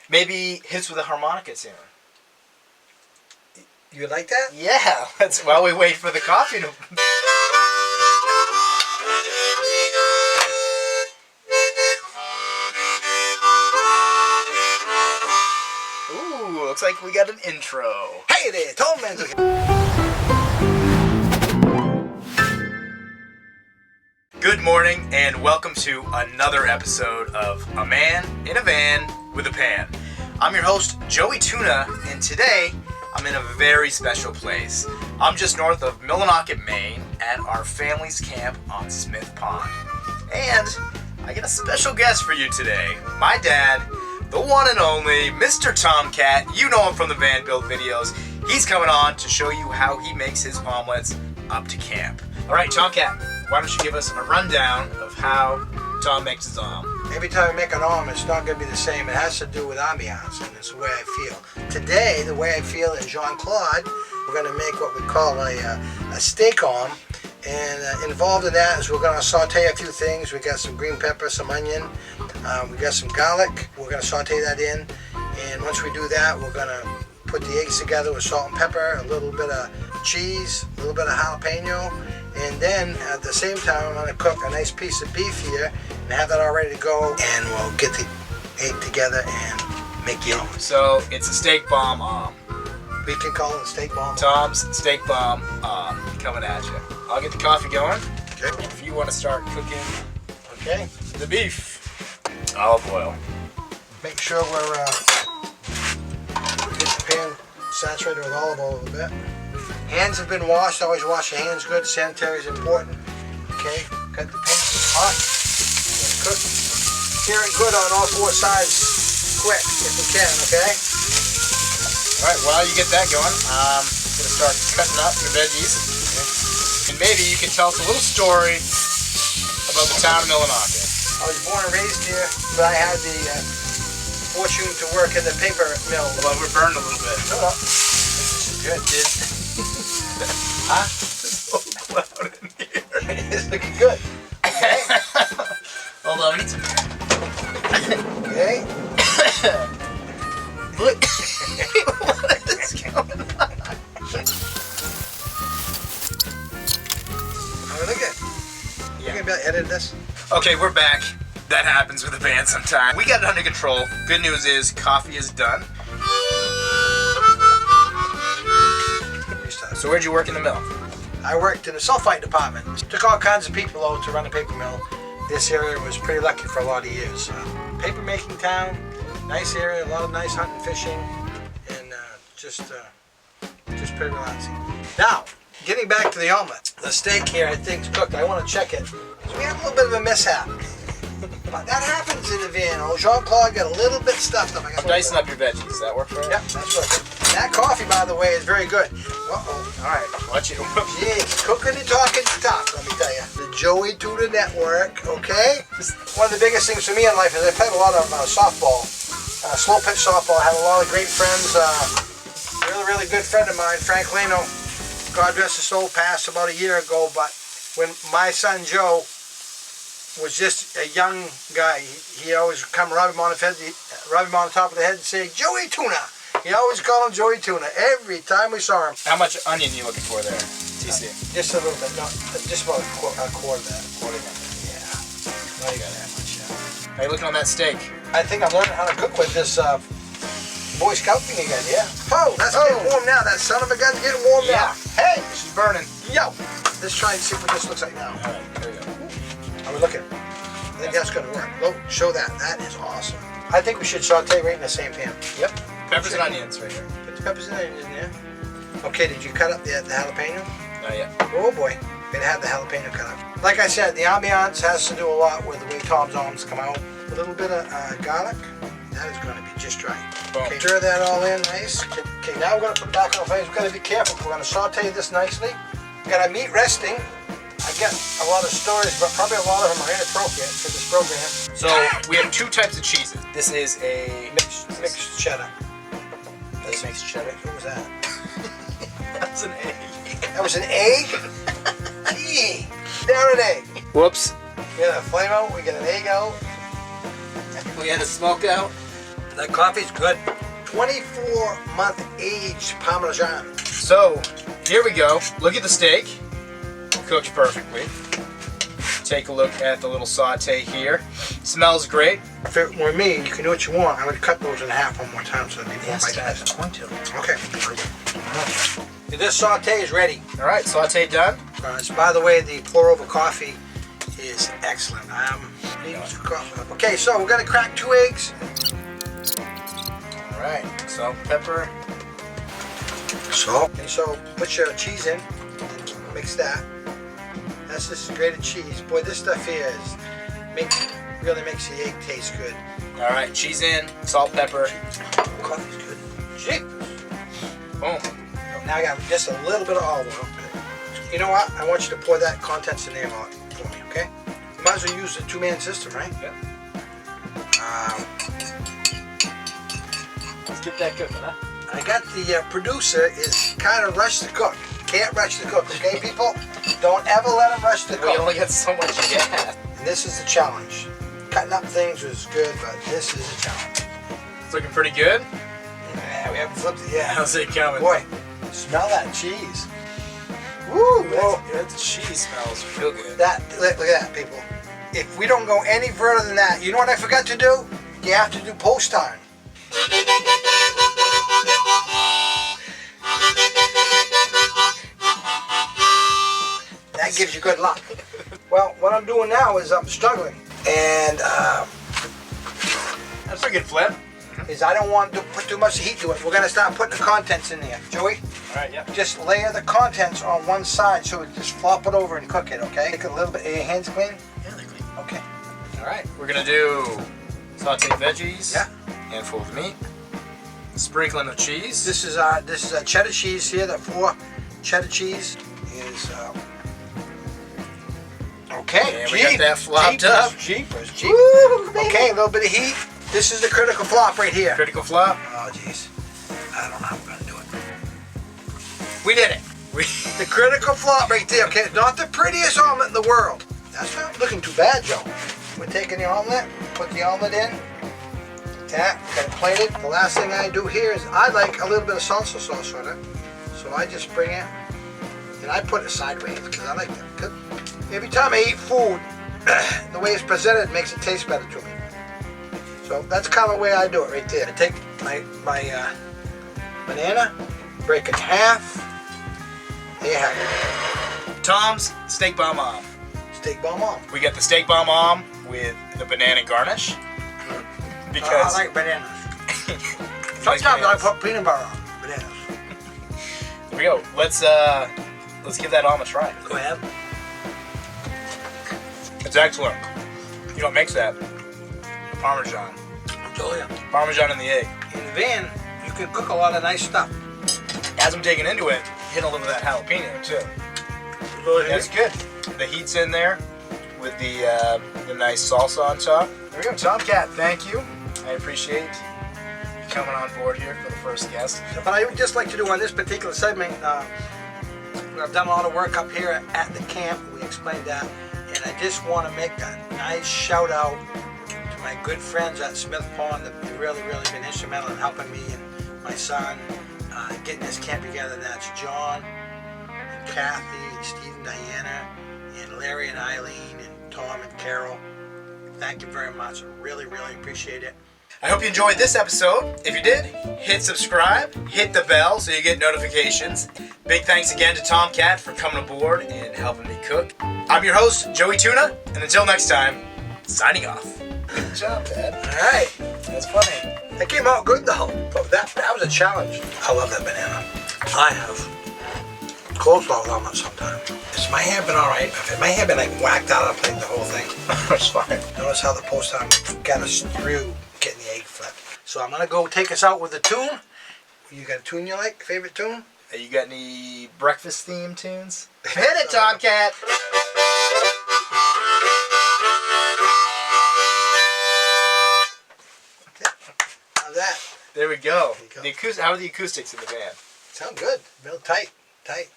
Maybe hits with a harmonica singer. You like that? Yeah, that's while we wait for the coffee to... Ooh, looks like we got an intro. Hey there, Tom Menzel. Good morning and welcome to another episode of A Man in a Van with a Pan. I'm your host, Joey Tuna, and today I'm in a very special place. I'm just north of Millinocket, Maine, at our family's camp on Smith Pond. And I got a special guest for you today. My dad, the one and only Mr. TomCat. You know him from the van build videos. He's coming on to show you how he makes his omelets up to camp. All right, TomCat, why don't you give us a rundown of how Tom makes his omelet? Every time I make an omelet, it's not going to be the same. It has to do with ambiance, and it's the way I feel. Today, the way I feel in Jean-Claude, we're going to make what we call a steak omelet. And involved in that is we're going to saute a few things. We got some green pepper, some onion, we got some garlic. We're going to saute that in, and once we do that, we're going to put the eggs together with salt and pepper, a little bit of cheese, a little bit of jalapeno, and then at the same time I'm going to cook a nice piece of beef here and have that all ready to go, and we'll get the egg together and make the omelet. So it's a steak bomb We can call it a steak bomb. Tom's steak bomb coming at you. I'll get the coffee going. Okay. If you want to start cooking Okay. the beef, olive oil. Make sure we're get the pan saturated with olive oil a little bit. Hands have been washed. Always wash your hands good. Sanitary is important. Okay. Got the pan hot. Cook. Sear it good on all four sides quick if you can. Okay. All right. While you get that going, I'm gonna start cutting up your veggies, and maybe you can tell us a little story about the town of Millinocket. I was born and raised here, but I had the fortune to work in the paper mill. Well, we're burned a little bit. No, no. This is good. Huh? It's so loud in here. It's looking good. Okay. Hold on, we need some. Okay. Look. What is going on? Look at. You gonna be able to edit this? Okay, we're back. That happens with a band sometime. We got it under control. Good news is coffee is done. So where'd you work in the mill? I worked in the sulfite department. Took all kinds of people out to run the paper mill. This area was pretty lucky for a lot of years. Paper making town, nice area, a lot of nice hunting, fishing, and just pretty relaxing. Now, getting back to the omelet. The steak here I think's cooked. I want to check it. We had a little bit of a mishap. But that happens in the van. Oh, Jean-Claude got a little bit stuffed up. I'm dicing up your veggies. Does that work for you? Yep, that's working. That coffee, by the way, is very good. Uh-oh. All right. Watch it. Jeez, cooking and talking talk, let me tell you. The Joey Tuna Network, okay? One of the biggest things for me in life is I played a lot of softball. Slow pitch softball. I had a lot of great friends. Really good friend of mine, Frank Leno. God rest his soul, passed about a year ago, but when my son Joe was just a young guy, he always come rub him on the top of the head and say, Joey Tuna. He always called him Joey Tuna every time we saw him. How much onion are you looking for there, TC? Just a little bit, no, just about a quarter of that. Quarter of that. Yeah. Not even that much, yeah. How you looking on that steak? I think I'm learning how to cook with this Boy Scout thing again, yeah. Oh, that's getting warm now. That son of a gun's getting warm now. Hey! She's burning. Yo! Let's try and see what this looks like now. All right, here we go. I was looking. I think that's going to work. Oh, show that. That is awesome. I think we should saute right in the same pan. Yep. Peppers and onions right here. Put the peppers and onions in there. Okay, did you cut up the jalapeno? Not yet. Oh boy. We're going to have the jalapeno cut up. Like I said, the ambiance has to do a lot with the way Tom's omelets come out. A little bit of garlic. That is going to be just right. Boom. Okay, stir that all in nice. Okay, now we're going to put it back on the flames. We've got to be careful. We're going to saute this nicely. We've got our meat resting. I get a lot of stories, but probably a lot of them are inappropriate for this program. So we have two types of cheeses. This is a Mixed cheddar. This mixed cheddar. What was that? That's an egg. That was an egg? Gee, down an egg. Whoops. We got a flame out, we got an egg out. We had a smoke out. That coffee's good. 24-month aged Parmesan. So, here we go. Look at the steak. Cooked perfectly. Take a look at the little saute here. Smells great. If it were me, you can do what you want. I would cut those in half one more time so it'd be more bite I'm going to. Okay. This saute is ready. All right, saute done. By the way, the pour over coffee is excellent. Okay, so we're gonna crack 2 eggs. All right, salt, pepper. Salt. Okay, so put your cheese in. Mix that. That's just grated cheese. Boy, this stuff here really makes the egg taste good. All right, cheese in, salt, pepper. Coffee's good. Jeep. Boom. Now I got just a little bit of olive oil. You know what? I want you to pour that contents in there for me, okay? You might as well use the 2-man system, right? Yeah. Let's get that cooking, huh? I got the producer is kind of rushed to cook. Can't rush to cook, okay, people? Don't ever let him rush to cook. We only got so much gas. And this is the challenge. Cutting up things was good, but this is a challenge. It's looking pretty good. Yeah, we haven't flipped it yet. How's it coming? Boy, smell that cheese. Woo! That cheese smells real good. Look at that, people. If we don't go any further than that, you know what I forgot to do? You have to do post time. That gives you good luck. Well, what I'm doing now is I'm struggling, and That's a good flip. I don't want to put too much heat to it. We're gonna start putting the contents in there, Joey. All right, yeah. Just layer the contents on one side so we just flop it over and cook it. Okay? Take a little bit. Are your hands clean? Yeah, they're clean. Okay. All right, we're gonna do sauteed veggies. Yeah. Handful of meat. Sprinkling of cheese. This is our cheddar cheese here. The 4 cheddar cheese is. Okay. And we got that flopped up. Jeepers. Woo, baby. Okay, a little bit of heat. This is the critical flop right here. Critical flop. Oh, jeez. I don't know how we're going to do it. We did it. The critical flop right there, okay? Not the prettiest omelet in the world. That's not looking too bad, Joe. We're taking the omelet, put the omelet in. That, got it plated. The last thing I do here is I like a little bit of salsa sauce on it. So I just bring it, and I put it sideways because I like that. Cause every time I eat food, the way it's presented makes it taste better to me. So that's kind of the way I do it right there. I take my banana, break it in half. There you have it. Tom's steak bomb om. Steak bomb on. We got the steak bomb om with the banana garnish. Because I like bananas. Sometimes I put peanut butter on bananas. Here we go. Let's give that omelet a try. Go ahead. It's excellent. You know what makes that? The Parmesan. Julia. Parmesan in the egg. In the van, you can cook a lot of nice stuff. As I'm digging into it, hitting a little of that jalapeno too. That's good. The heat's in there with the nice salsa on top. There we go, TomCat. Thank you. I appreciate you coming on board here for the first guest. But I would just like to do on this particular segment, I've done a lot of work up here at the camp. We explained that. And I just want to make a nice shout out to my good friends at Smith Pond that have really been instrumental in helping me and my son getting this camp together. That's John and Kathy and Steve and Diana and Larry and Eileen and Tom and Carol. Thank you very much. I really appreciate it. I hope you enjoyed this episode. If you did, hit subscribe, hit the bell so you get notifications. Big thanks again to TomCat for coming aboard and helping me cook. I'm your host, Joey Tuna, and until next time, signing off. Good job, Dad. All right. That's funny. That came out good though. But that was a challenge. I love that banana. I have coleslaw omelet sometimes. Has my hair been all right? If my hair been like whacked out of the plate the whole thing. It's fine. Notice how the post time got us through getting the egg flipped. So I'm gonna go take us out with a tune. You got a tune you like? Favorite tune? Hey, you got any breakfast theme tunes? Hit it, TomCat! How's that? There we go. There you go. How are the acoustics in the van? Sound good. Real tight. Tight.